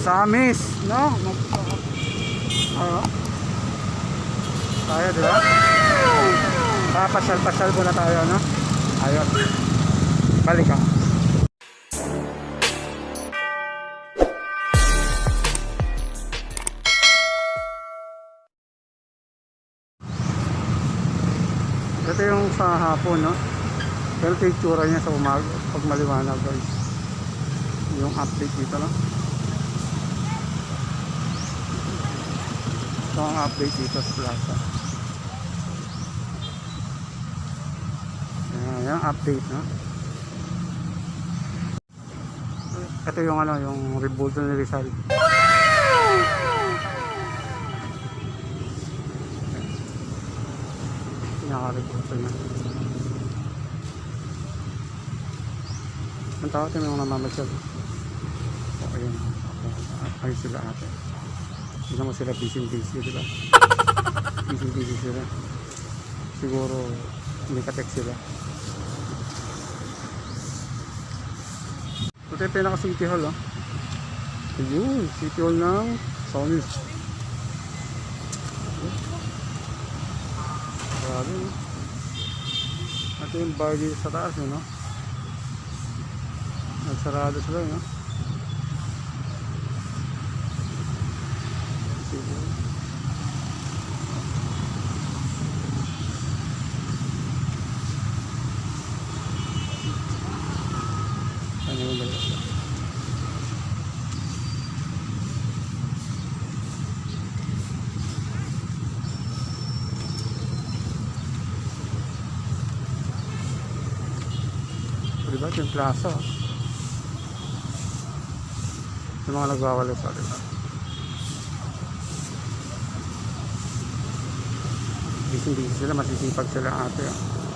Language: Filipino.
Samis, no? Ano? Tayo, di ba? Papasyal-pasyal muna tayo, no? Ayun. Balik ako. Ito yung sa hapon, no? Pero ito yung tsura niya sa umaga pag maliwanag, guys. Yung update dito, no? Ito ang update dito sa plaza. Ayan, yung update, no? Ito yung ano, yung revolto ni Rizal. Pinaka-revolto niya. Ang tao ito may mga namamasyal. O, ayun. Ayun sila ate. Hindi naman sila busy-busy, diba? Busy-busy sila. Siguro hindi ka-text sila. Ito yung pinaka-city hall, oh. Ayun, city hall ng Samis. Grabe, no? Ito yung bar dito sa taas, no? Nagsarado sila, no? Ano yung balik? Diba ito yung plaza, oh. Yung mga nagwawalis, oh, diba? Busy sila, masisipag sila ate, oh.